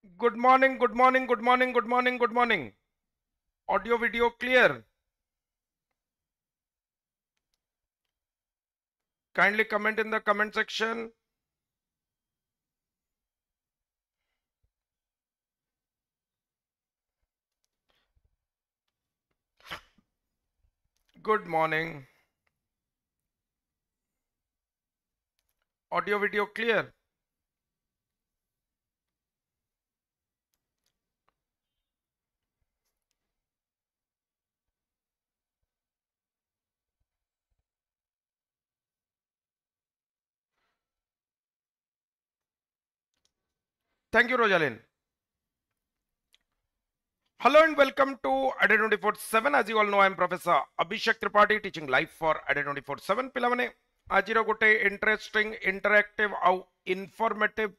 Good morning, good morning, good morning, good morning, good morning. Audio video clear. Kindly comment in the comment section. Good morning. Audio video clear. Thank you, Rojalyn. Hello and welcome to ADE 24/7. As you all know, I am Professor Abhishek Tripathi teaching live for ADE 24/7. ପିଲାମାନେ ଆଜିର ଗୋଟେ interesting interactive ଆଉ ଇନଫର୍ମେଟିଭ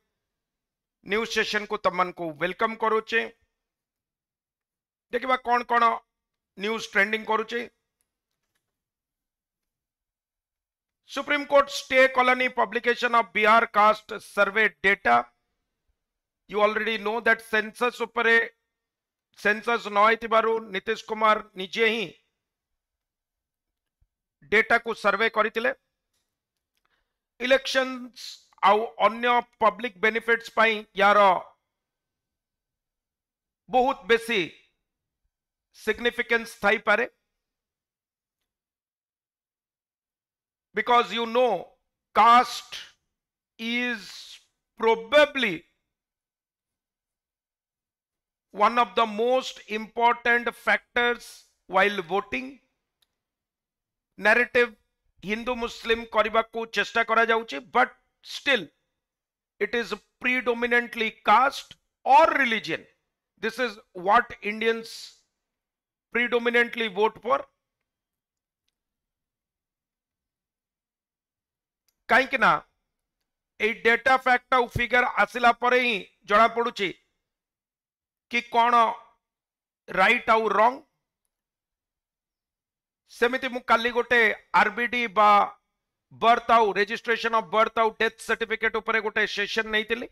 news session କୁ ତମମାନଙ୍କୁ welcome କରୁଛେ। ଦେଖିବା କଣ କଣ news trending କରୁଛେ। Supreme Court stay colony publication of Bihar caste survey data. You already know that census upare census नइतिबारु नीतीश कुमार निजे ही डेटा को सर्वे करथिले। इलेक्शंस आउ अन्य पब्लिक बेनिफिट्स पाई यार बहुत बेसी सिग्निफिकेंस थाई पारे, because you know caste is probably one of the most important factors while voting. Narrative Hindu Muslim करबा को चेष्टा करा जाउची, but still it is predominantly caste or religion. This is what Indians predominantly vote for. कहीं ना ए data fact आउ figure आसिला परे ही जणा पडुची कि कौन राइट आउ रॉन्ग। सेमिति मु काली गोटे आरबीडी बा बर्थ आउ रजिस्ट्रेशन ऑफ बर्थ आउ डेथ सर्टिफिकेट ऊपर गोटे सेशन नहीं थिली।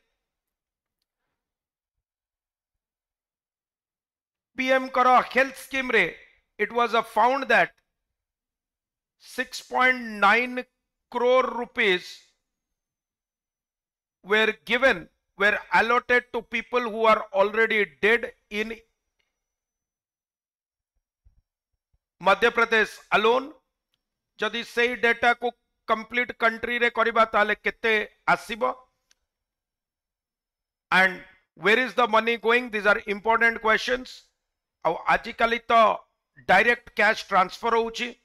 पीएम करो हेल्थ स्कीम रे it was a found that 6.9 crore rupees were allotted to people who are already dead in Madhya Pradesh alone. जदि से डेटा को कंप्लीट कंट्री रे करिबा ताले केते आसीबो, and where is the money going? These are important questions. ଆଉ आजिकाली तो direct cash transfer होउची,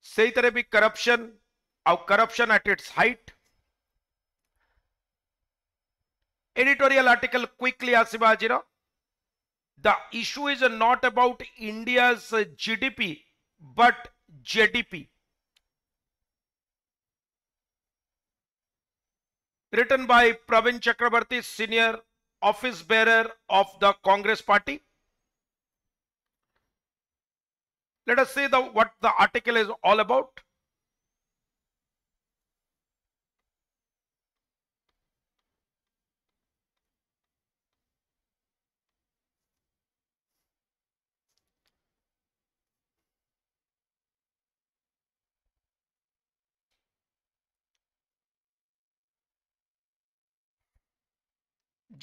सेही तरह भी करप्शन और corruption at its height. Editorial article quickly आसिबा आजिरो. The issue is not about India's GDP but JDP. Written by Pravin Chakrabarti, senior office bearer of the Congress party. Let us see what the article is all about.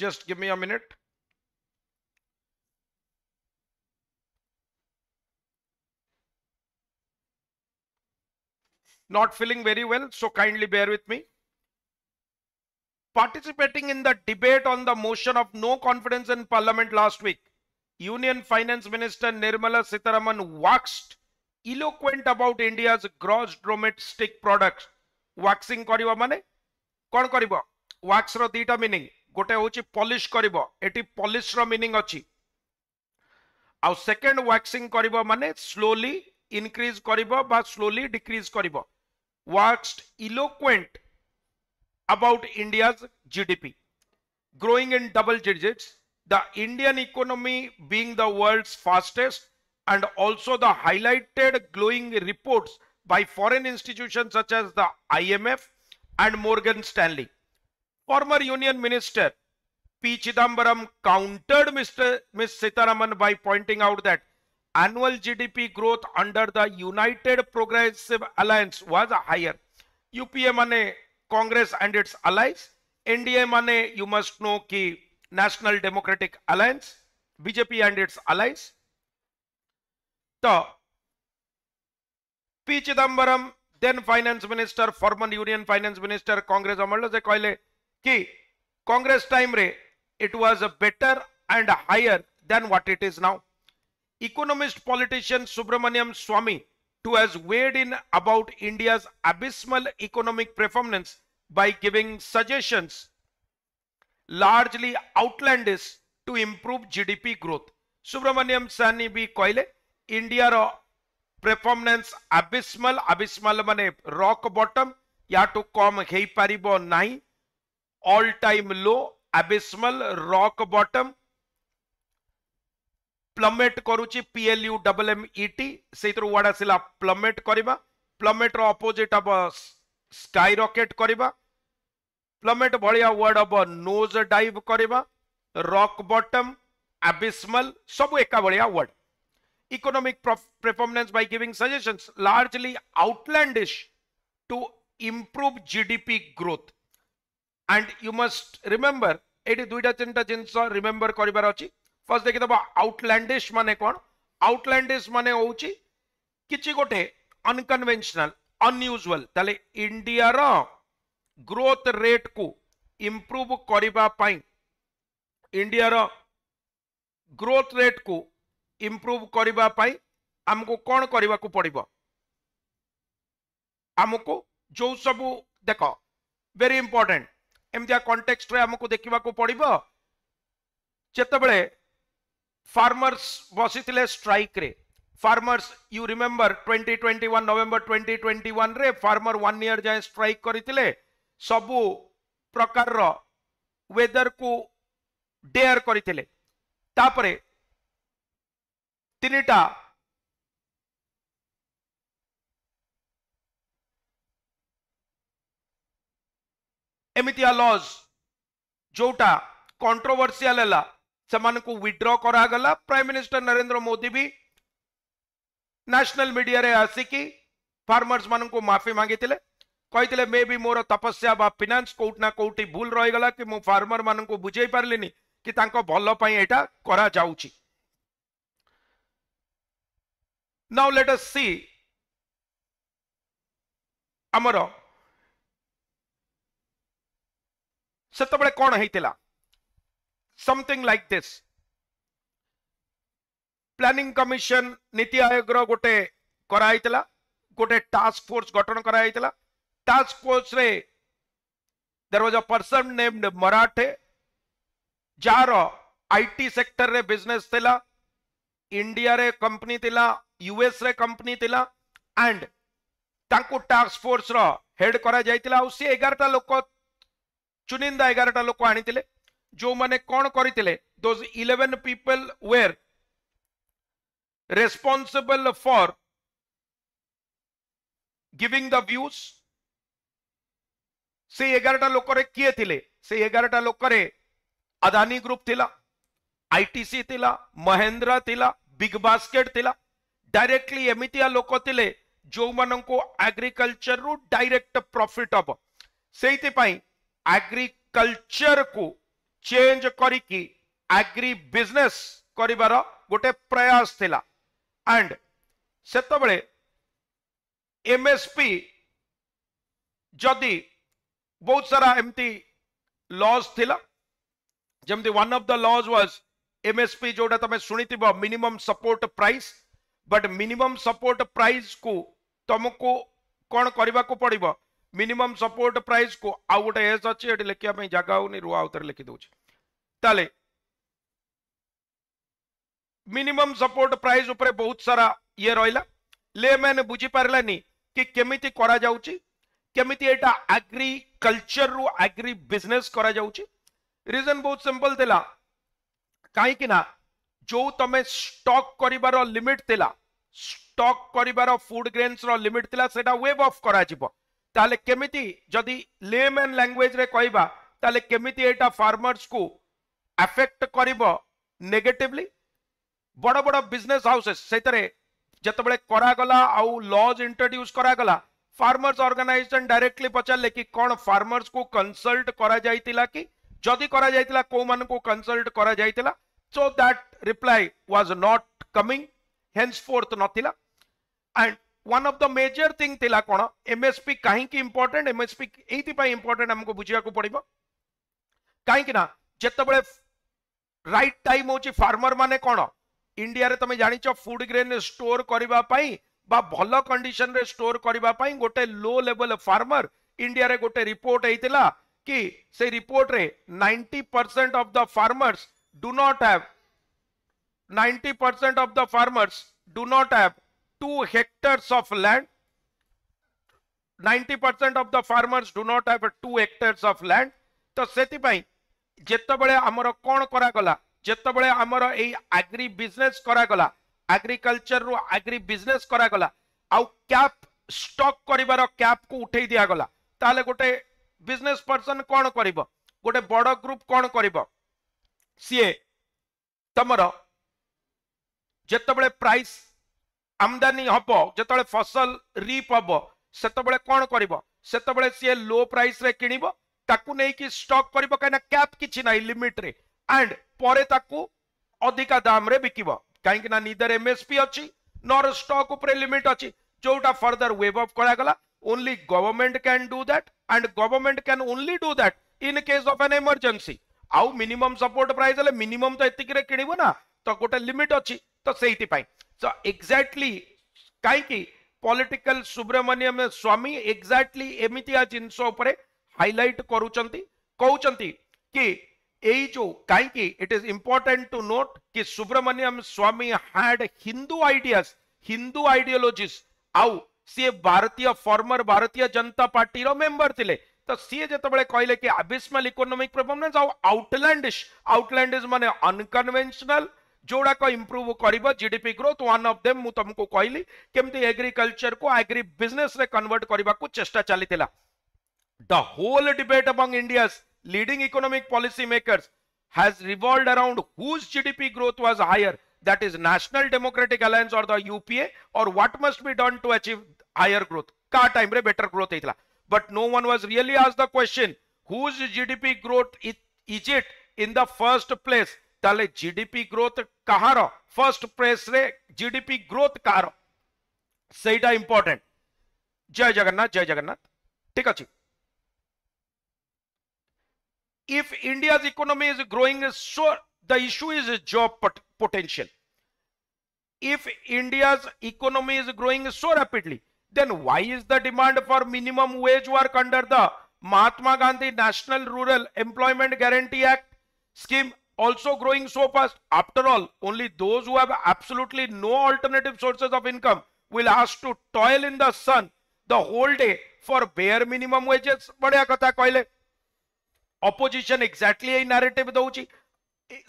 Just give me a minute. Not feeling very well, so kindly bear with me. Participating in the debate on the motion of no confidence in Parliament last week, Union Finance Minister Nirmala Sitharaman waxed eloquent about India's gross domestic products. Waxing करिबा माने कोन करिबा? Wax रो दीटा meaning, गोटे होची polish करिबा, eighty polish रो meaning अछि। आउ second waxing करिबा माने स्लोली इंक्रीज करिबा बा स्लोली डिक्रीज करिबा। Waxed eloquent about India's GDP growing in double digits, the Indian economy being the world's fastest, and also the highlighted glowing reports by foreign institutions such as the IMF and Morgan Stanley. Former Union Minister P. Chidambaram countered Ms. Sitharaman by pointing out that annual GDP growth under the United Progressive Alliance was higher. UPA mane Congress and its allies, NDA mane you must know ki National Democratic Alliance, BJP and its allies. So P. Chidambaram, then finance minister, former union finance minister, Congress amallo se कहले कि Congress time re it was better and higher than what it is now. Economist politician Subramaniam Swamy, who has weighed in about India's abysmal economic performance by giving suggestions largely outlandish to improve GDP growth. Subramaniam Swamy भी कहले India रो performance abysmal माने rock bottom या तो कम हेई पारिबो नहीं, all time low, abysmal, rock bottom, plummet करूची PLUMMET सेइतरो word आसिला plummet करिबा, plummet रो opposite अब skyrocket करिबा, plummet भलिया वर्ड अब nose dive करिबा, rock bottom, abysmal सब एका भलिया word. Economic performance by giving suggestions largely outlandish to improve GDP growth. And you must remember eighty दुईटा तीनटा जिनस रिमेंबर करिबार अछि. फर्स्ट देखि दबा आउटलैंडिश माने कोन. आउटलैंडिश माने होउची किछि गोटे अनकन्वेंशनल अनयूजुअल. ताले इंडिया रो ग्रोथ रेट को इंप्रूव करिबा पई, इंडिया रो ग्रोथ रेट को इंप्रूव करिबा पई हमको कोन करिबा को पड़िबो. हमको जो सब देखो वेरी इंपोर्टेंट एमतिया कॉन्टेक्स्ट रे हमको देखिबा को पड़िबो. जेतबेले फार्मर्स बसिथिले स्ट्राइक रे, फार्मर्स यू रिमेंबर 2021 नवंबर 2021 रे फार्मर 1 ईयर जाए स्ट्राइक करथिले. सबु प्रकार रो वेदर को डेयर करथिले. तापरे तिनिटा एमितिया लॉज जोटा कंट्रोवर्शियल हला समान को विड्रॉ करा गला. प्राइम मिनिस्टर नरेंद्र मोदी भी नेशनल मीडिया रे आसिकी फार्मर्स मान को माफी मांगिथिले. कहिथिले मे भी मोर तपस्या बा फाइनेंस कोट ना कोटी भूल रही गला कि मु फार्मर मान को बुझाई पारलिनी कि तांको भलो पई एटा करा जाउची. Now let us see amaro सेतबेले कोन हेतिला. Something like this. Planning commission NITI Aayog रो गोटे कराइतला, गोटे टास्क फोर्स गठन कराइतला. टास्क फोर्स रे there was a person named Marathe जारो आईटी सेक्टर रे बिजनेस थिला, इंडिया रे कंपनी थिला, यूएस रे कंपनी थिला एंड तांको टास्क फोर्स रो हेड करा जाइतिला. उसी 11टा लोक चुनिंदा 11टा लोक आनितिले जो माने कोन करितिले. Those 11 people were responsible for giving the views. से 11टा लोक रे किए थिले. से 11टा लोक रे अदानी ग्रुप थिला, आईटीसी थिला, महेंद्र थिला, बिग बास्केट थिला. डायरेक्टली एमितिया लोक थिले जो मानको एग्रीकल्चर रु डायरेक्ट प्रॉफिट अब. सेइति पई एग्रीकल्चर को चेंज करिकी एग्री बिजनेस करिवार गोटे प्रयास थिला. एंड सेतबेले एमएसपी जदि बहुत सारा एमती लॉज थिला. जेमती one of the laws was MSP जोटा तमे सुनिथिबो minimum support price. But minimum support price को तुमको कौन करबा को पड़िबो. मिनिमम सपोर्ट प्राइस को आउ गोटे एस अच्छी एटी लिखिया पई जगह होनी रुआ उतर लिखि दउछ. ताले मिनिमम सपोर्ट प्राइस ऊपर बहुत सारा ये रहिला. ले मैंने बुझी पारलानी कि केमिति करा जाउची, केमिति एटा एग्रीकल्चर रु एग्री बिजनेस करा जाउची. रीजन बहुत सिंपल थिला. काहे कि ना जो तमे स्टॉक करिबार लिमिट थिला, स्टॉक करिबार फूड ग्रेन्स रो लिमिट थिला, सेटा वेव ऑफ करा जिवो. ताले केमिति जदी लेमैन लैंग्वेज रे कहबा ताले केमिति एटा फार्मर्स को अफेक्ट करिबो नेगेटिवली बड़ बड़ बिजनेस हाउसेस सेतरे जतबेले करागला आउ लॉज इंट्रोड्यूस करागला फार्मर्स ऑर्गेनाइजेशन डायरेक्टली पचारले कि कौन फार्मर्स को कंसल्ट करा जाइतिला कि जदि करा जाइतिला को मान को कंसल्ट करा जाइतिला so that reply was not coming henceforth नथिला and one of the major thing थिला कोन एमएसपी काहे की इंपोर्टेंट एमएसपी एथि पय इंपोर्टेंट हमको बुझिया को पड़िबो काहे कि ना जतबेले राइट टाइम होची फार्मर माने कोन इंडिया रे तमे जानि छ फूड ग्रेन स्टोर करबा पई बा भलो कंडीशन रे स्टोर करबा पई गोटे लो लेवल फार्मर इंडिया रे गोटे रिपोर्ट हेतिला कि से रिपोर्ट रे 90% of the farmers do not have 90% of the farmers do not have 2 hectares of land. 90% of the farmers do not have 2 hectares of land. तो सेति पई जेतबेले हमर कोन करा गला जेतबेले हमर एई एग्री बिजनेस करा गला एग्रीकल्चर रो एग्री बिजनेस करा गला आउ कैप स्टॉक करिवार कैप को उठेई दिया गला ताले गोटे बिजनेस पर्सन कोन करिवो गोटे बड़ ग्रुप कोन करिवो सीए तमरो जेतबेले प्राइस आमदानी हबो जेतबेले फसल रीप हबो सेतबेले कोन करिवो सेतबेले सी लो प्राइस रे किनिबो ताकू नै कि स्टॉक करिवो काना कैप किछि नै लिमिट रे एंड परे ताकू अधिका दाम रे बिकिबो काहे कि ना नीदर एमएसपी अछि नॉर स्टॉक ऊपर लिमिट अछि जोटा फर्दर वेव ऑफ करा गला only government can do that and government can only do that in case of an emergency आउ मिनिमम सपोर्ट प्राइस ले मिनिमम तो एतिक रे किनिबो ना तो गोटे लिमिट अछि तो सेहिति पाई सो एग्जैक्टली काई की पॉलिटिकल सुब्रमण्यम स्वामी एग्जैक्टली एमितिया जिंस ऊपर हाइलाइट करूचंती कहउचंती कि एई जो काई की it is important to note कि Subramanian Swamy had Hindu ideas Hindu ideologies आउ सी भारतीय फॉर्मर भारतीय जनता पार्टी रो मेंबर थिले तो सी जेतबेले कहले कि अबिस्मल इकोनॉमिक परफॉर्मेंस आउ आउटलैंडिश माने अनकन्वेंशनल जोड़ा को इंप्रूव करिबो GDP growth one of them मु तुमको कहली केमती एग्रीकल्चर को एग्री बिजनेस रे कन्वर्ट करबा को चेष्टा चलीतिला the whole debate among India's leading economic policy makers has revolved around whose GDP growth was higher that is National Democratic Alliance or the UPA or what must be done to achieve higher growth का time रे better growth हेतला but no one was really asked the question whose GDP growth is it in the first place ताले GDP growth कहार first place रे GDP growth कहार सेटा important जय जगन्नाथ ठीक अछि if India's economy is growing so the issue is job potential if India's economy is growing so rapidly then why is the demand for minimum wage work under the Mahatma Gandhi National Rural Employment Guarantee Act scheme also growing so fast? After all, only those who have absolutely no alternative sources of income will ask to toil in the sun the whole day for bare minimum wages. बढ़िया कथा कहले opposition exactly a narrative दउची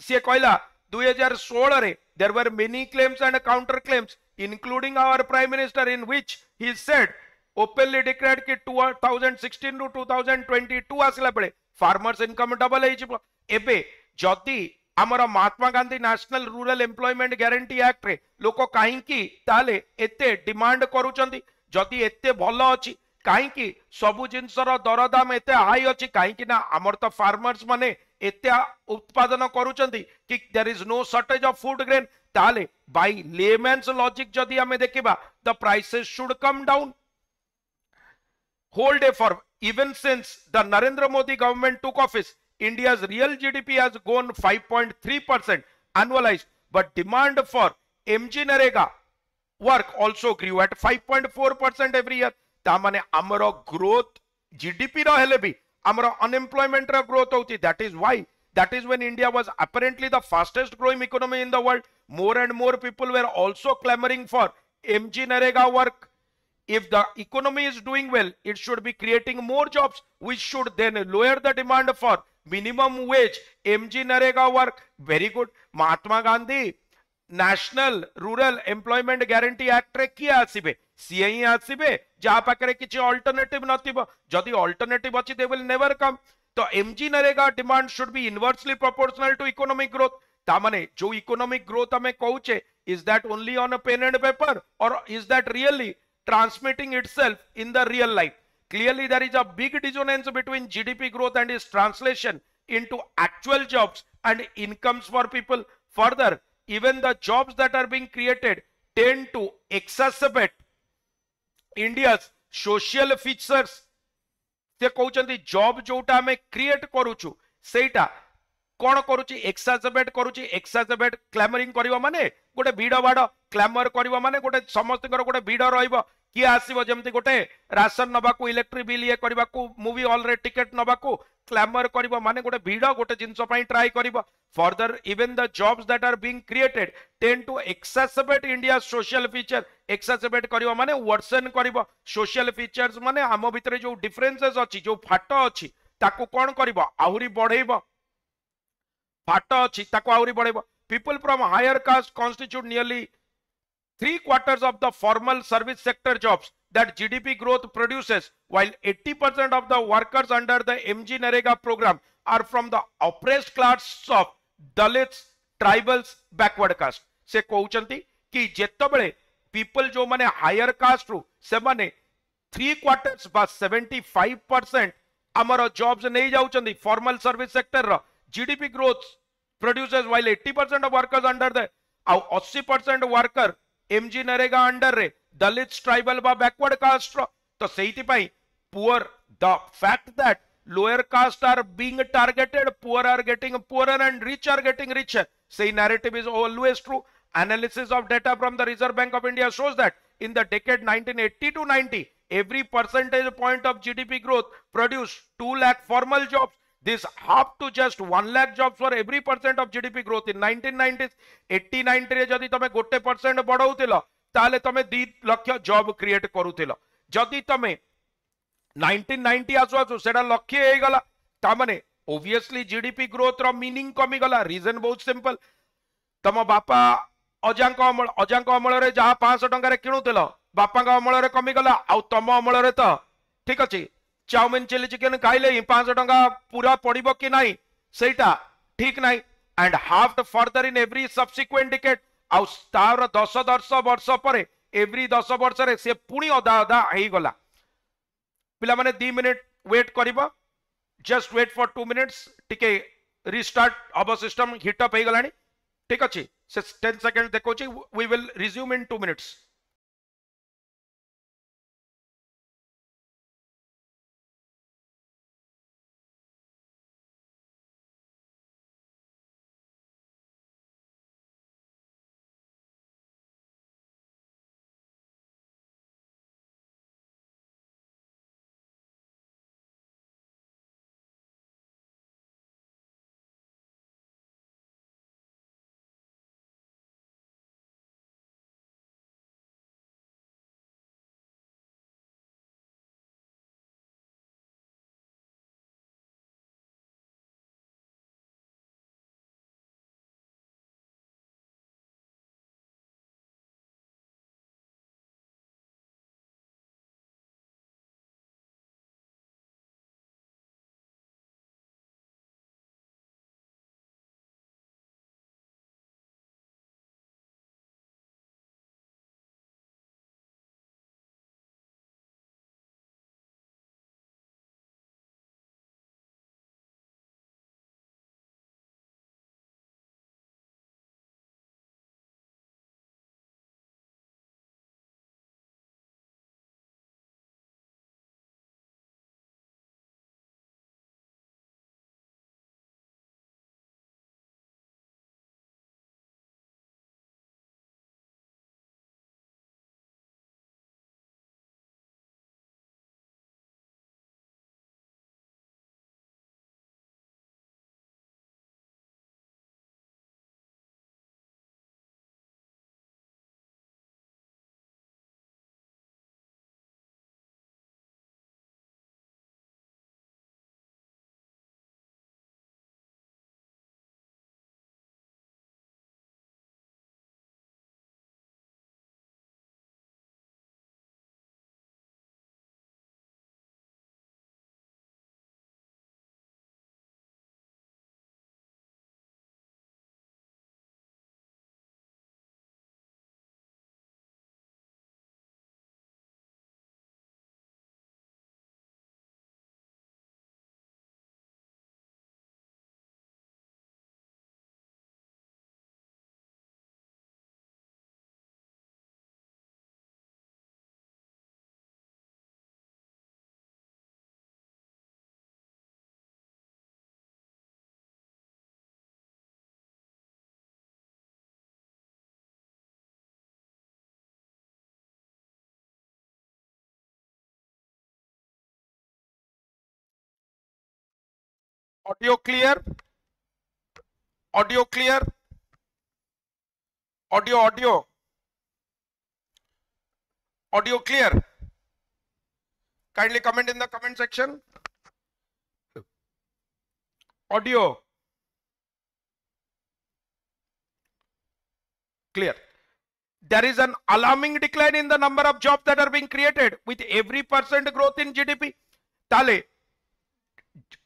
से कहला 2016 रे there were many claims and counter claims including our prime minister in which he said openly declared कि 2016 to 2022 आसला बेले farmers income double है जिबो एबे जदि आमर Mahatma Gandhi National Rural Employment Guarantee Act रे लोक कहीं ताले एते डिमांड करूचंती जदि एते भलो अछि कहीं सबु जिनसर दरदाम एते हाई अछि कहीं ना आमर तो फार्मर्स माने एते उत्पादन करूचंती कि there is no shortage of food grain ताले बाय लेमन्स लॉजिक जदि हमें देखिबा the prices should come down whole day for even since the Narendra Modi government took office India's real GDP has grown 5.3% annualized, but demand for MG Narega work also grew at 5.4% every year. तामाने आमरो growth GDP रो हेले भी आमरो unemployment रो growth होती. That is why that is when India was apparently the fastest growing economy in the world. More and more people were also clamoring for MG Narega work. If the economy is doing well, it should be creating more jobs, which should then lower the demand for minimum wage MG Narega work. Very good. Mahatma Gandhi National Rural Employment Guarantee Act रे किया आसीबे CA ही आसीबे जहा पाकरे किछि alternative नथिबो जदि alternative अछि they will never come तो MG NREGA demand should be inversely proportional to economic growth तामाने जो economic growth हमें कहूचे is that only on a pen and paper or is that really transmitting itself in the real life clearly there is a big dissonance between gdp growth and its translation into actual jobs and incomes for people further even the jobs that are being created tend to exacerbate india's social features से कहते job जोटा आम create करुचु सेटा कौन करुची एक्साजबेट करुची एक्साजबेट clamouring करबा माने गोटे भीड़ बाड़ क्लैमर करबा माने गोटे समस्त गोटे भीड़ रहइबो किए आसीबो जेमति गोटे राशन नबाकू इलेक्ट्रिक बिल ये करबाकू मूवी हॉल रे टिकट नबाकू क्लैमर करबा माने गोटे भीड़ गोटे जिंस पई ट्राई करबो further even the jobs that are being created tend to exacerbate India social feature exacerbate करबा माने वर्सन करबो सोशल फीचर्स माने आम भितरे जो डिफरेंसेस अछि जो फाट अछि ताकू कोन करबो आहुरी बढ़ेबो फाट अच्छी आहरी बढ़ेब people from higher caste constitute nearly 3/4 of the formal service sector jobs that GDP growth produces, while 80% of the workers under the MG Narega program are from the oppressed class of Dalits, tribals, backward caste. से कहउचंती कि जेतबेले people जो माने higher cast रु से माने 3/4 बा 75% हमर jobs नहीं जाउचंती formal service sector row GDP growth produces while 80% of workers under the 80% worker MG NREGA under रे दलित ट्राइबल बा बैकवर्ड कास्ट तो सेहिति पई poor the fact that lower caste are being targeted poor are getting poorer and rich are getting richer say narrative is always true analysis of data from the reserve bank of india shows that in the decade 1980 to 90 every percentage point of gdp growth produced 2 lakh formal jobs this half to just 1 lakh jobs for every percent of gdp growth in 1990s 80-90 रे जदि तमे गोटे percent बढ़ाउतिलो ताले तमे 2 lakh job create करूतिलो जदि तमे 1990 आसु आसु सेडा लक्ष्य हे गला ता माने obviously gdp growth रो मीनिंग कमी गला रीजन बहुत सिंपल तम बापा अजांक अमल रे जहा 500 टंका रे किणुतिलो बापा का अमल रे कमी गला आ तम अमल रे तो ठीक अछि चाउमिन चिली चिकेन खाइले 500 टंका पूरा पड़िबो कि नाही सेटा ठीक नाही and half further in every subsequent decade आउ तार 10 वर्ष पर एवरी 10 वर्ष रे से पुणी अधा अधा हेई गला पिला माने 2 मिनिट वेट करिबो जस्ट वेट फॉर 2 मिनिट्स टिके रिस्टार्ट अब सिस्टम हिट अप हे गलानी ठीक अछि से 10 सेकंड देखो we will resume in 2 minutes audio clear, audio clear, audio audio audio clear? Kindly comment in the comment section. Audio clear. There is an alarming decline in the number of jobs that are being created with every % growth in GDP. ताले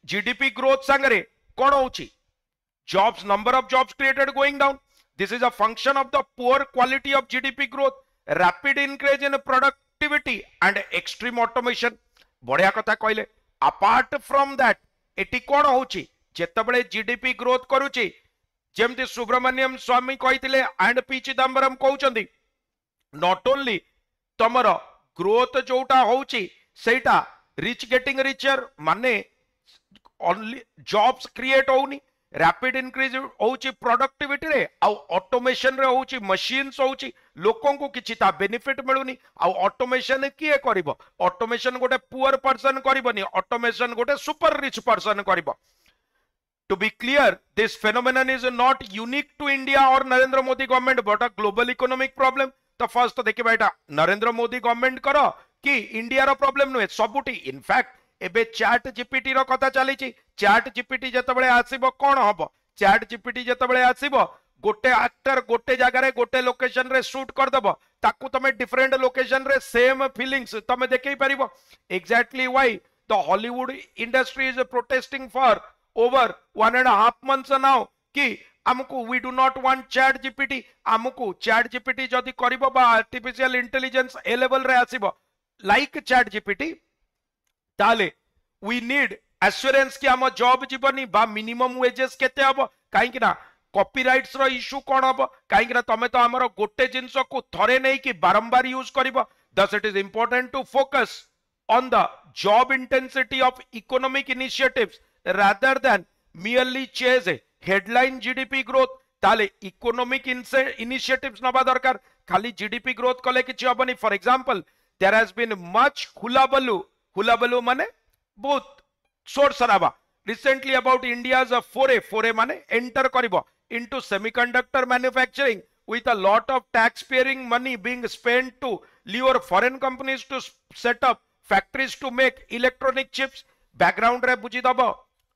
GDP growth sangare kon hochi? Jobs, number of jobs created going down. This is a function of the poor quality of GDP growth, rapid increase in productivity and extreme automation. बढ़िया कथा कहले. Apart from that, एटी कोन होची? जेतबळे GDP growth करूची, जेमति सुब्रमण्यम स्वामी कहिथिले एंड पी चिदंबरम कहउचंदी, not only तमरो ग्रोथ जोटा होची सेटा रिच गेटिंग रिचर माने ओनली जॉब्स क्रिएट होनी, रैपिड इंक्रीज होची प्रोडक्टिविटी रे आ ऑटोमेशन रे होची, मशीन्स होची, लोकों को किछि ता बेनिफिट मिलुनी. आ ऑटोमेशन किए करिवो? ऑटोमेशन गोटे पुअर पर्सन करिवोनी, ऑटोमेशन गोटे सुपर रिच पर्सन करिवो. To be clear, this phenomenon is not unique to India or Narendra Modi government but a global economic problem. तो फर्स्ट देखिबा एटा नरेंद्र मोदी गवर्नमेंट करो कि इंडिया रो प्रॉब्लम नुहे, सबुटी. इनफैक्ट एबे चैट जीपीटी रो कथा चलीची. चैट जीपीटी जेतबेले आसीबो कोन हबो? Chat GPT जेतबेले आसीबो गोटे एक्टर गोटे जगह रे गोटे लोकेशन रे शूट कर दबो, ताकू तमे डिफरेंट लोकेशन रे सेम फीलिंग्स तमे देखै परिबो. Exactly why the Hollywood industry is protesting for over 1.5 months now कि हमको we do not want chat gpt. हमको chat gpt जदि करिबो बा आर्टिफिशियल इंटेलिजेंस ए लेवल रे आसीबो लाइक chat gpt, ताले we need assurance कि हम जॉब जीवनी बा मिनिमम वेजेस केते हबो. काहे कि ना कॉपीराइट्स रो इशू कोन हबो? काहे कि ना तमे तो हमरो गोटे जिंस को थरे नै कि बारंबार यूज करिबो. thus it is important to focus on the job intensity of economic initiatives rather than merely chase a headline GDP growth. ताले इकोनॉमिक इनिशिएटिव्स नबा दरकार. खाली जीडीपी ग्रोथ कले किछि हबनी. For example there has been much hullabaloo माने बहुत शोर शराबा रिसेंटली अबाउट इंडियाज फोरे माने एंटर करिवो into semiconductor manufacturing with a lot of tax-paying money being spent to lure foreign companies to set up factories to make electronic chips. Background रे बुझी दबो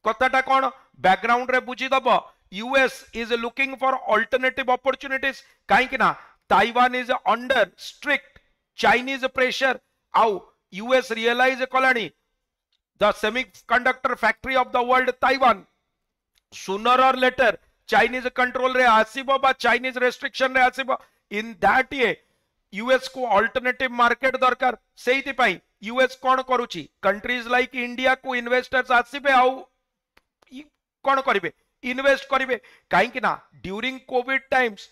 कथाटा कोन? Background रे बुझी दबो US is looking for alternative opportunities. काहे कि ना Taiwan is under strict Chinese pressure. आउ यूएस रियलाइज कलानी the semiconductor factory of the world Taiwan sooner or later Chinese control रे आसीबो बा चाइनीज रेस्ट्रिक्शन रे आसीबो. इन दैट ये यूएस को अल्टरनेटिव मार्केट दरकार. सेहिति पई यूएस कोन करूची? कंट्रीज लाइक इंडिया को इन्वेस्टर्स आसीबे आउ कोन करिवे? इन्वेस्ट करिवे. काहे कि ना ड्यूरिंग कोविड टाइम्स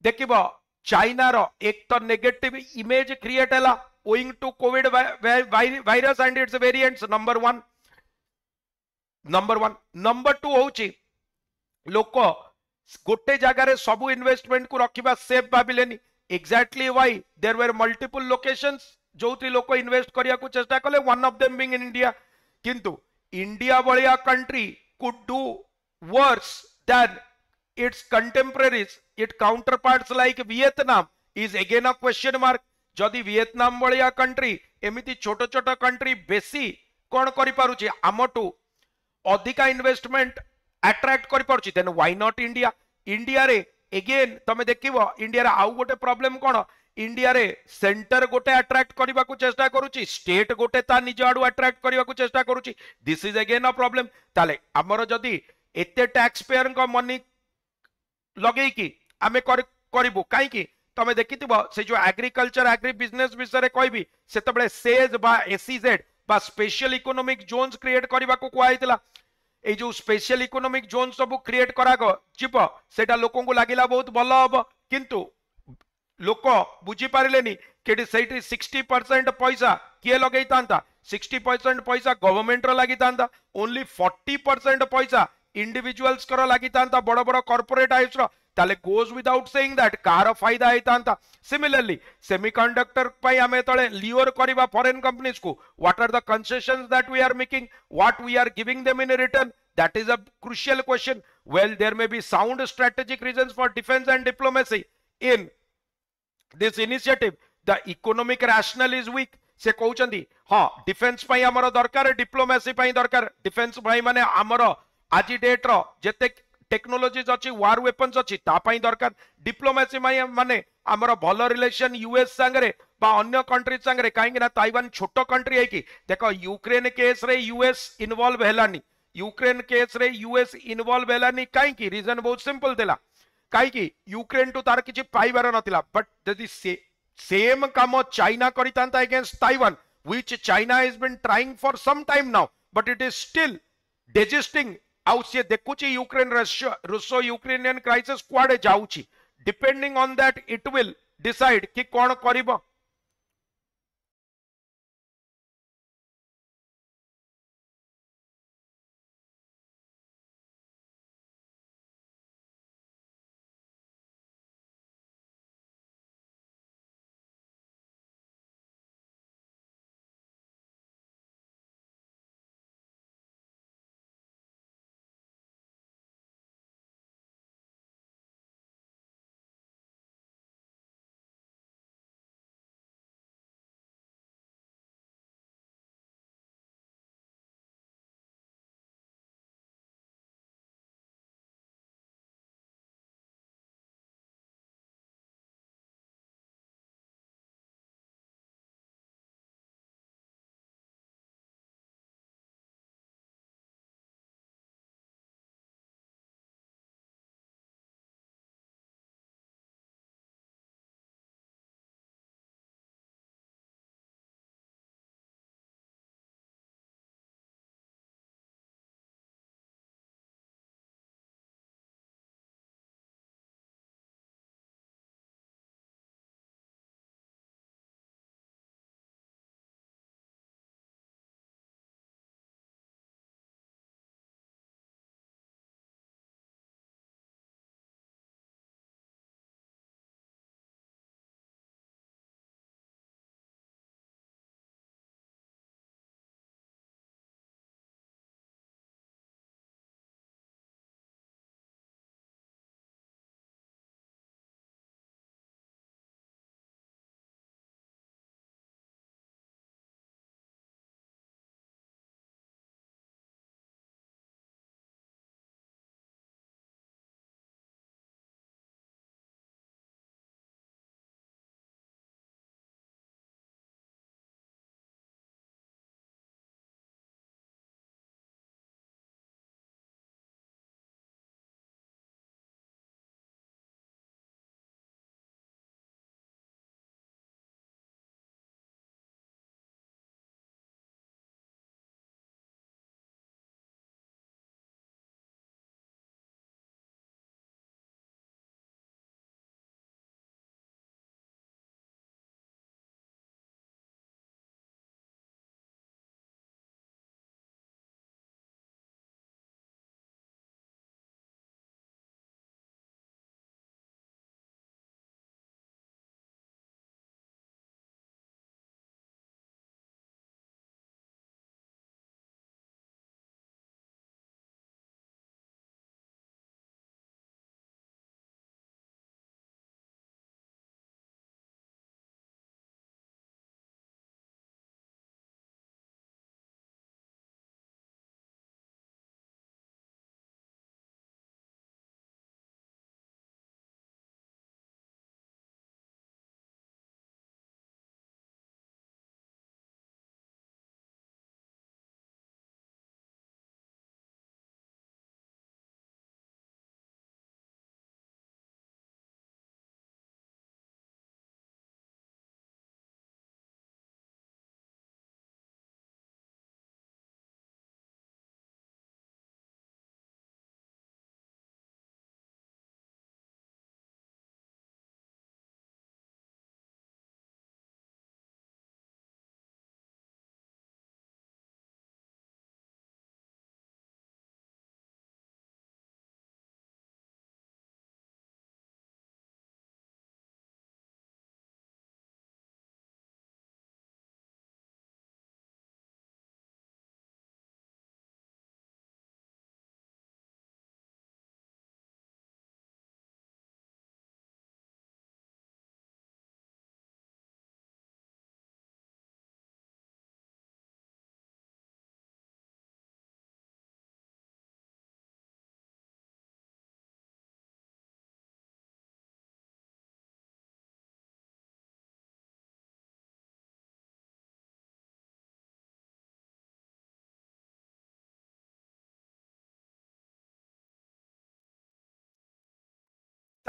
देखिबो चाइना रो एक तो नेगेटिव इमेज क्रिएट हला owing to Covid virus and its variants. Number 1. Number 2 होची लोक गोटे जगह रे सब इन्वेस्टमेंट को रखिबा सेफ भाबिलेनी. Exactly why there were multiple locations जोथि लोक इन्वेस्ट करिया को चेष्टा कले, one of them being in India. किंतु इंडिया बलिया country could do worse than its contemporaries, its counterparts like Vietnam is again a question mark. जदि वियतनाम बलिया कंट्री एमिति छोटो छोटो कंट्री बेसी कोन करि पारुची आमटू अधिका इन्वेस्टमेंट अट्रैक्ट करि पारुची, then why not India? India रे अगेन तमे देखिबो इंडिया रे आउ गोटे प्रॉब्लम कोन? इंडिया रे सेंटर गोटे अट्रैक्ट करबा को चेष्टा करूची, स्टेट गोटे ता निज आडू अट्रैक्ट करबा को चेष्टा करूची. This is again a problem. ताले हमरो जदी एते टैक्स पेयर को मनी लगेई कि आमे करिबो काई कि तमे देखिथिबो से जो एग्रीकल्चर एग्री बिजनेस विषय रे कहबी सेतबेले सेज बा एसईजेड बा स्पेशल इकोनॉमिक जोन्स क्रिएट करबा को कहैतला. ए जो स्पेशल इकोनॉमिक जोन सब क्रिएट करागो जिवो सेटा लोकन को लागिला बहुत भलो हबो, किंतु लोक बुझी पारिलेनी कि 60% पैसा किए लगे 60% पैसा गवर्नमेंट रो लगी ओनली 40% पैसा इंडिविजुअल्स करो लगी बड़ बड़ कॉर्पोरेट हाउस रो ताले goes without saying that car फायदा होता similarly semiconductor पाई आमे तळे lure करिबा foreign companies को what are the concessions that we are making, what we are giving them in return, that is a crucial question. Well, there may be sound strategic reasons for defense and diplomacy in this initiative. The economic rationale is weak. से कहउचंदी हाँ defence पाई हमर दरकार, diplomacy पाई दरकार. Defence भाई माने हमर आजि date रो जेते टेक्नोलॉजीज अछि, वार वेपन्स अछि ता पाई दरकार. डिप्लोमेसी माने हमर भलो रिलेशन यूएस संगरे बा अन्य कंट्री संगरे, काहे ना ताइवान छोटो कंट्री है कि देखो यूक्रेन केस रे यूएस इन्वॉल्व हेलानी, यूक्रेन केस रे यूएस इन्वॉल्व हेलानी काहे कि रीजन बहुत सिंपल थिला, काहे कि यूक्रेन टू तार किछि पाइबार नथिला. बट जदि सेम काम चाइना करितांता against Taiwan which China has been trying for some time now, but it is still desisting. आउ सी देखुची यूक्रेन रूसो यूक्रेनियन क्राइसिस कुआडे जाउची, depending on that it will decide कि कौन करिबो.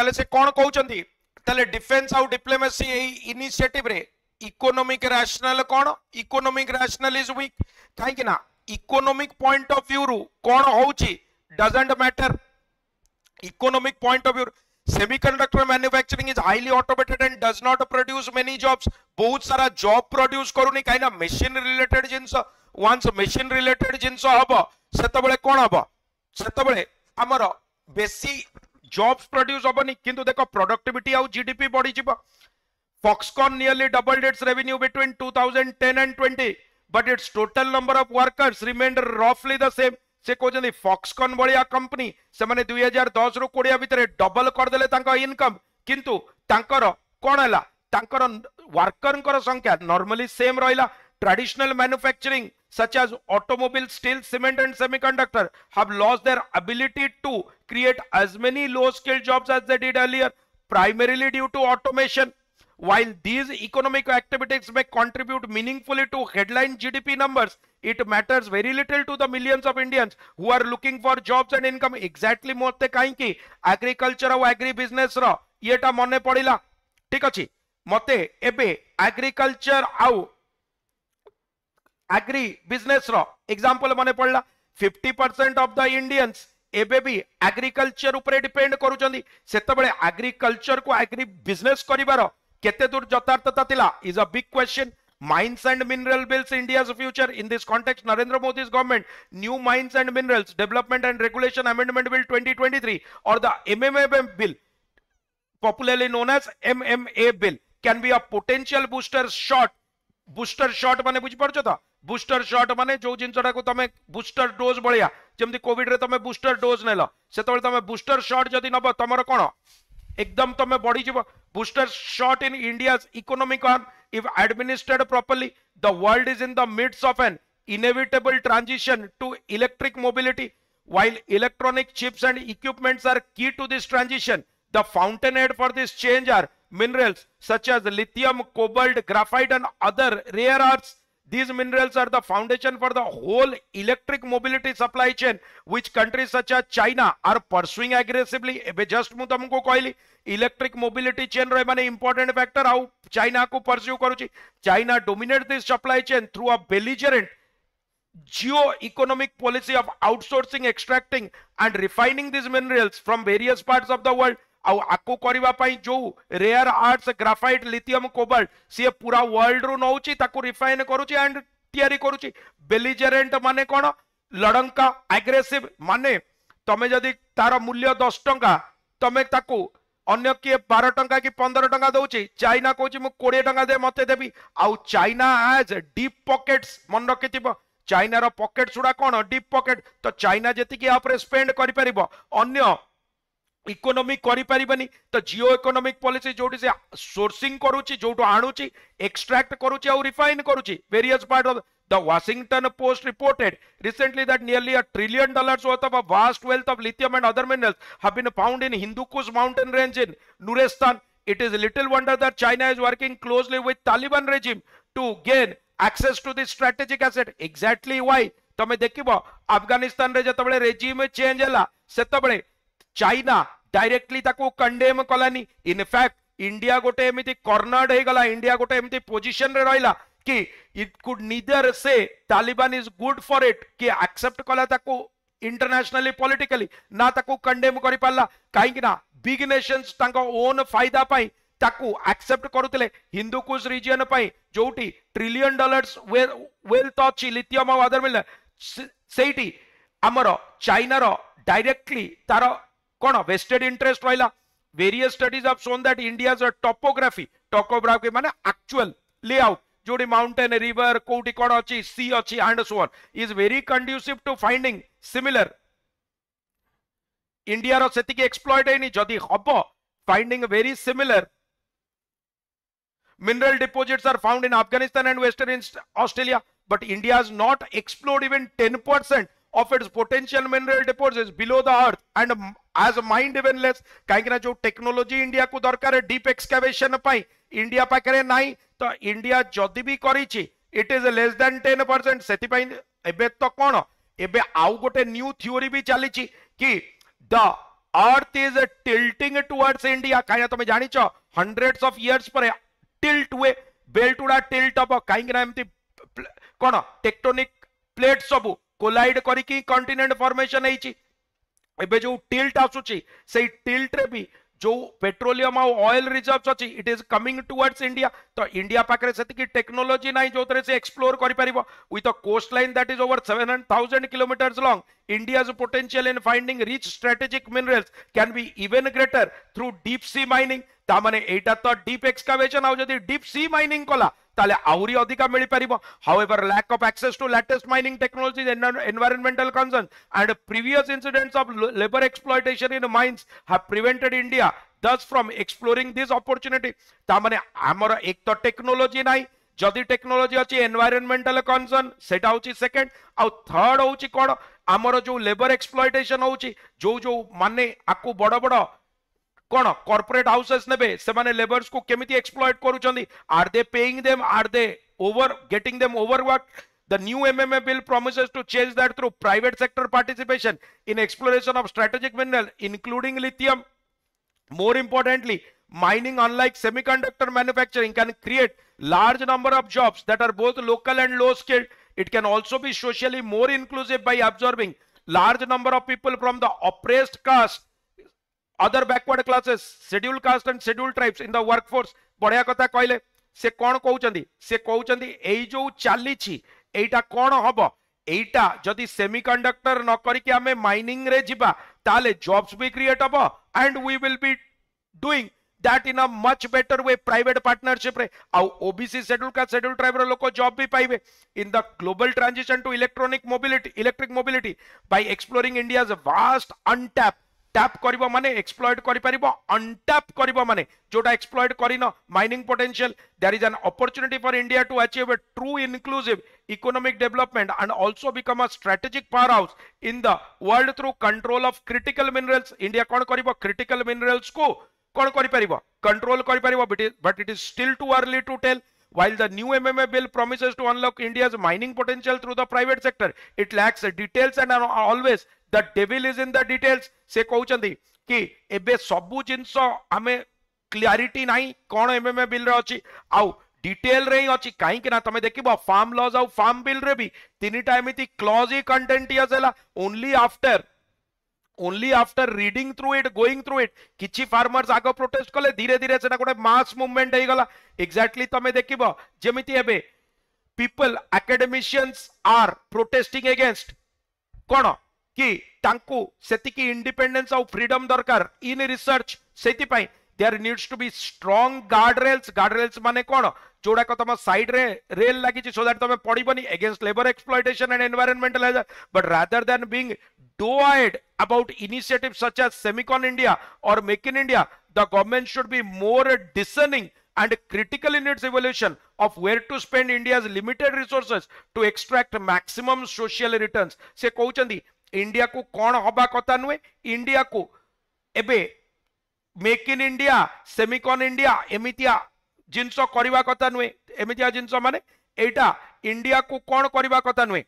ताले से कौन कहउचंदी ताले डिफेंस आउ डिप्लोमेसी ए इनिशिएटिव रे इकोनॉमिक रैशनल कौन इकोनॉमिक रैशनल इज वीक काहे कि ना इकोनॉमिक पॉइंट ऑफ व्यू रु कौन होउची doesn't matter economic point of view semiconductor manufacturing is highly automated and does not produce many jobs बहुत सारा जॉब प्रोड्यूस करूनी काहे ना मशीन रिलेटेड जिंस वंस मशीन रिलेटेड जिंस हबो सेतबेले कोन हबो सेतबेले हमर बेसी जॉब्स प्रोड्यूस हबनी किंतु देखो प्रोडक्टिविटी आउ जीडीपी बढ़ी जिवो Foxconn nearly doubled its revenue between 2010 and 20 but its total number of workers remained roughly the same से कहते फॉक्सकॉन भाया कंपनी से माने 2010 रु 20 भितर डबल करदेले तांका इनकम किंतु तांकर कोन हला तांकर वर्कर संख्या नॉर्मली सेम रहिला traditional manufacturing such as automobile, steel, cement and semiconductor have lost their ability to create as many low skilled jobs as they did earlier primarily due to automation. While these economic activities may contribute meaningfully to headline GDP numbers, it matters very little to the millions of Indians who are looking for jobs and income. Exactly मोते कहीं की agriculture और agri business रो ये टा मने पड़िला ठीक अछि मते एबे agriculture आउ agri business रो example मने पड़ला 50% of the Indians एबे भी agriculture ऊपर डिपेंड करूचंदी सेतबेले agriculture को agri business करिवारो केते दूर यथार्थता थिला is a big question. Mines and mineral bills India's future. In this context, Narendra Modi's government new mines and minerals development and regulation amendment bill 2023 or the MMA bill popularly known as MMA bill can be a potential booster shot. Booster shot माने बुझी पड़छ त booster shot माने जो जिनसटा को तमे booster dose बळिया जेमति Covid रे तमे booster dose नेलो सेतबेले तमे booster shot जदी नबो तमरो कोन एकदम तमे बढ़ी जीव booster shot in India's economic arm if administered properly. The world is in the midst of an inevitable transition to electric mobility. While electronic chips and equipments are key to this transition, the fountainhead for this change are minerals such as lithium, cobalt, graphite and other rare earths. These minerals are the foundation for the whole electric mobility supply chain, which countries such as China are pursuing aggressively. Just mu तुमको कहली electric mobility chain रो माने important factor how China को pursue करूची. China dominates this supply chain through a belligerent geo-economic policy of outsourcing, extracting and refining these minerals from various parts of the world. आको करिवा पई जो rare earths graphite lithium cobalt से पूरा world रो नौची ताको refine करूची and तयारी करूची. बेलिजरेंट माने कोन लड़ंका एग्रेसिव माने तमे जदी तार मूल्य 10 टंका तमे ताको अन्य के 12 टंका की 15 टंका दउची चाइना कोची मु 20 टंका दे मते देबी आउ चाइना हैज डीप पॉकेट्स मन रखिथिबो चाइना रो पॉकेट सुडा कोन डीप पॉकेट तो चाइना जति के आपरे स्पेंड करि परिबो अन्य इकोनॉमिक करि परिबनी तो जियो इकोनॉमिक पॉलिसी जोटी से सोर्सिंग करूची जोटो आणुची एक्सट्रैक्ट करूची और रिफाइन करूची various part of the Washington Post reported recently that nearly $1 trillion worth of a vast wealth of lithium and other minerals have been found in Hindu Kush mountain range in Nuristan. It is little wonder that China is working closely with Taliban regime to gain access to this strategic asset. Exactly why तमे देखिबो अफगानिस्तान रे जतबेले regime change हला सेतबेले China directly ताको condemn Kalani. In fact India गोटे एमिति cornered हे गला India गोटे एमिति position रे रहिला कि इट कुड नीदर से Taliban is good for it कि एक्सेप्ट कला ताको इंटरनेशनली पॉलिटिकली ना ताको कंडेम करि पाला काहे कि ना बिग नेशंस ताको ओन फायदा पाई ताको एक्सेप्ट करूतले हिंदू कुश रीजन पाई जोटी $1 ट्रिलियन वेल्थ अछि लिथियम और अदर मिल सेठी हमरो चाइना रो डायरेक्टली तारो कोन वेस्टेड इंटरेस्ट रहिला. Various studies have shown that India's topography माने actual layout जोड़ी mountain river कोठी कोन अछि sea अछि and so on is very conducive to finding similar India रो सेति के exploit हेनी जदी हबो finding very similar mineral deposits are found in Afghanistan and Western Australia but India has not explored even 10% of its potential mineral deposits below the earth and as mined even less काहे कि जो technology India को दरकार deep excavation पाई India पाखरे नाही तो India जदी भी करिछि इट इज लेस देन 10% सेति पई एबे तो कोन एबे आउ गोटे न्यू थ्योरी भी चलीछि कि the earth is tilting towards India कहीं तुम जान हंड्रेड्स ऑफ इयर्स पर टिल्ट हुए बेल्ट गुड़ा टिल्ट हम कहीं कौन टेक्टोनिक प्लेट सब कोलाइड करके कंटिनेंट फॉर्मेशन एबे जो टिल्ट आसुची से टिल्ट रे भी जो पेट्रोलियम और ऑयल रिजर्व्स अछि it is coming towards India तो इंडिया पाखरे सेतिकी टेक्नोलॉजी नाही जोतरे से एक्सप्लोर करि परिबो with a coast line that is over 7,000 kilometres long India's potential in finding rich strategic minerals can be even greater through deep sea mining ता माने एटा तो deep excavation आउ जदी deep sea mining कला ताले आहुरी अधिका मिली परिबो however lack of access to latest mining technologies environmental concerns and previous incidents of labor exploitation in mines have prevented India thus from exploring this opportunity ता माने हमर एक तो टेक्नोलॉजी नाही जदि टेक्नोलॉजी अछि एनवायरनमेंटल कंसर्न सेटा होची सेकंड आ थर्ड होची कोन हमर जो लेबर एक्सप्लॉयटेशन होची जो जो माने आकु बड़ बड़ कोन कॉर्पोरेट हाउसेस नेबे से माने लेबर्स को केमिति एक्सप्लॉयट करूचंदी are they paying them are they over getting them overwork The new MMA bill promises to change that through private sector participation in exploration of strategic minerals, including lithium. More importantly, mining, unlike semiconductor manufacturing, can create large number of jobs that are both local and low skilled. It can also be socially more inclusive by absorbing large number of people from the oppressed caste, other backward classes, scheduled caste and scheduled tribes in the workforce. बढ़िया कथा कहले से कौन कहउचंदी से कहउचंदी एई जो चाली छी एटा कौन हबो एटा जदि सेमीकंडक्टर न करिके हमें माइनिंग रे जिबा ताले जॉब्स भी क्रिएट हबो and we will be doing that in a much better way private partnership re au OBC scheduled tribe ro loko job bhi paibe in the global transition to electric mobility by exploring India's vast untapped tap kariba mane exploit kari paribo untap kariba mane jota exploit karino mining potential there is an opportunity for India to achieve a true inclusive economic development and also become a strategic powerhouse in the world through control of critical minerals. India kon karibo critical minerals ko कौन control but it is still too early to tell. While the new MMA bill promises to unlock India's mining potential through the private sector, it lacks details and always the devil is in the details. से कहउचंदी कि एबे सबु जिंसो हमें clarity नाही कोन MMA bill रे अछि आउ detail रे अछि काई कि ना तमे देखिबो फार्म लॉज आउ फार्म बिल रे भी तीनटा एमिति क्लॉज ही कंटेंटियस हैला only after reading through it going through it किछि फार्मर्स आगो प्रोटेस्ट कले धीरे धीरे सेना गोटे मास मूवमेंट हे गला एग्जैक्टली तमे देखिबो जेमिति हेबे people academicians are protesting against कोन कि तांकु सेतिकी इंडिपेंडेंस और फ्रीडम दरकार इन रिसर्च सेति पई there needs to be strong guardrails माने कोन जोड़ा को तम साइड रे रेल लागि सो दैट तमे पडिबनी against labor exploitation and environmental hazard but rather than being doe-eyed about initiatives such as Semicon India or Make in India, the government should be more discerning and critical in its evaluation of where to spend India's limited resources to extract maximum social returns. से कहउचंदी India को कोन हबा कथा नुए India को एबे make in India Semicon India एमितिया जिंसो करिवा कथा नुए एमितिया जिंसो माने एटा इंडिया को कोन करिवा कथा नुए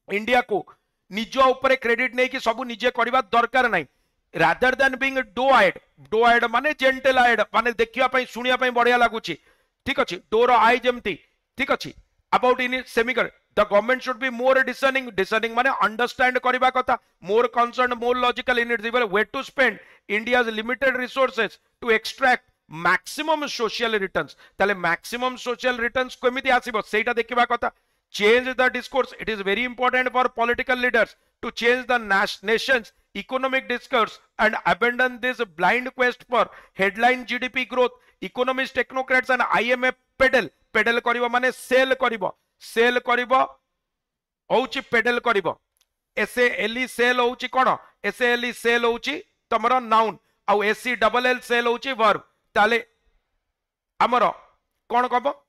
इंडिया को निज ऊपर क्रेडिट नहीं कि सब निजे करबा दरकार नहीं रादर देन बीइंग डो-आइड माने जेंटल आइड माने देखिया पई सुनिया पई बढ़िया लागुची ठीक अछि डोर आई जेमती ठीक अछि about in Semicon the government should be more discerning माने अंडरस्टैंड करबा कथा more concern more logical in its way to spend India's limited resources to extract maximum social returns ताले मैक्सिमम सोशल रिटर्न्स केमिति आसीबो सेटा देखिबा कथा change the discourse. It is very important for political leaders to change the nation's economic discourse and abandon this blind quest for headline GDP growth. Economists, technocrats and IMF pedal karibo mane sell karibo होउची pedal karibo SALE sell होउची कोन SALE sell होउची तमरो noun आउ SCLL sell होउची verb ताले हमरो कोन कहबो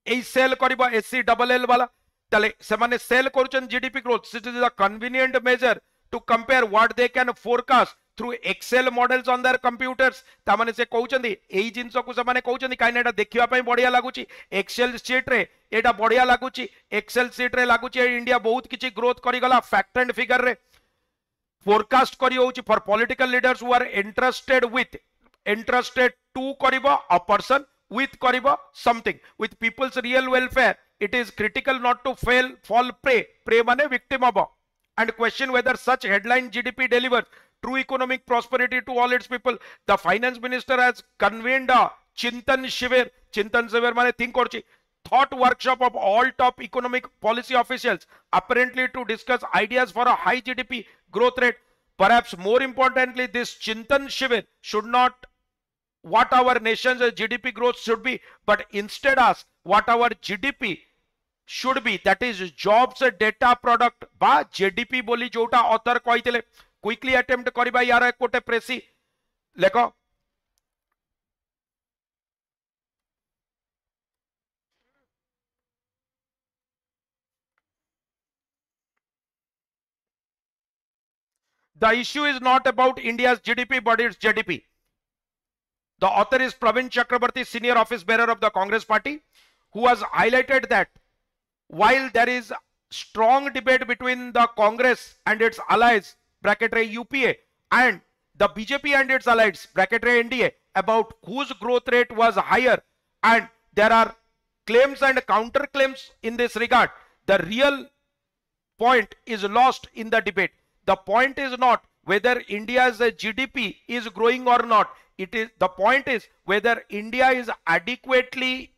ए cell करिबा SCLL वाला ताले से माने सेल करूचन GDP growth it is a convenient measure to compare what they can forecast through Excel models on their computers ता माने से कहउचंदी एई जिंस को से माने कहउचंदी काइना एटा देखिबा पई बढ़िया लागुची एक्सेल शीट रे एटा बढ़िया लागुची एक्सेल शीट रे लागुची इंडिया बहुत किछि ग्रोथ करि गला फैक्ट एंड फिगर रे forecast kari hochi for political leaders who are interested to kariba a person with kariba something with people's real welfare. It is critical not to fall prey mane victim aba, and question whether such headline GDP delivers true economic prosperity to all its people. The finance minister has convened a Chintan Shivir mane think korchi thought workshop of all top economic policy officials, apparently to discuss ideas for a high GDP growth rate. Perhaps more importantly, this Chintan Shivir should not what our nation's GDP growth should be, but instead ask what our GDP should be, that is jobs data product ba GDP boli jota author कहते quickly attempt करिबा यार कोटे प्रेसी लेको the issue is not about India's GDP but its GDP. The author is Pravin Chakrabarti, senior office bearer of the Congress party, who has highlighted that while there is strong debate between the Congress and its allies bracket UPA and the BJP and its allies bracket NDA about whose growth rate was higher, and there are claims and counterclaims in this regard, the real point is lost in the debate. The point is not whether India's GDP is growing or not. The point is whether India is adequately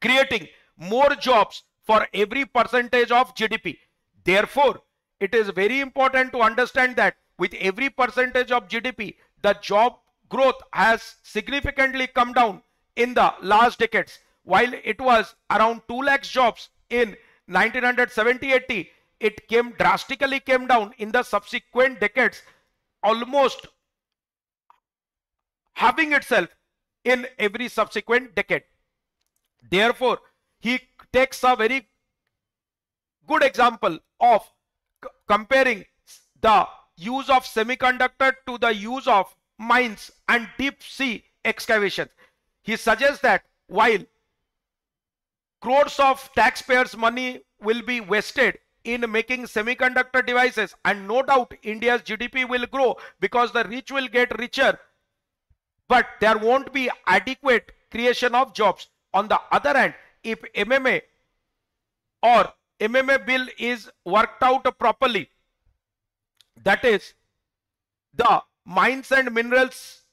creating more jobs for every percentage of GDP. Therefore, it is very important to understand that with every percentage of GDP, the job growth has significantly come down in the last decades. While it was around 2 lakhs jobs in 1970-80, it drastically came down in the subsequent decades, almost halving itself in every subsequent decade. Therefore, he takes a very good example of comparing the use of semiconductor to the use of mines and deep sea excavations. He suggests that while crores of taxpayers' money will be wasted in making semiconductor devices, and no doubt India's GDP will grow because the rich will get richer, but there won't be adequate creation of jobs. On the other hand, if MMA or MMA bill is worked out properly, that is the Mines and Minerals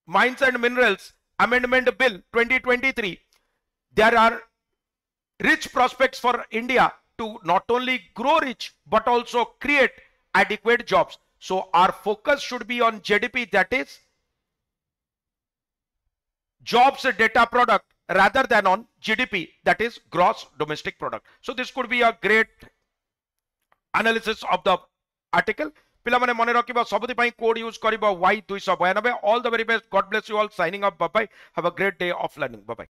Amendment Bill 2023, there are rich prospects for India to not only grow rich but also create adequate jobs. So our focus should be on GDP, that is jobs data product, rather than on GDP, that is gross domestic product. So this could be a great analysis of the article. पिलामाने मने रखिबा सबुति पई code use करिबा Y292. All the very best. God bless you all. Signing off. Bye bye. Have a great day of learning. Bye bye.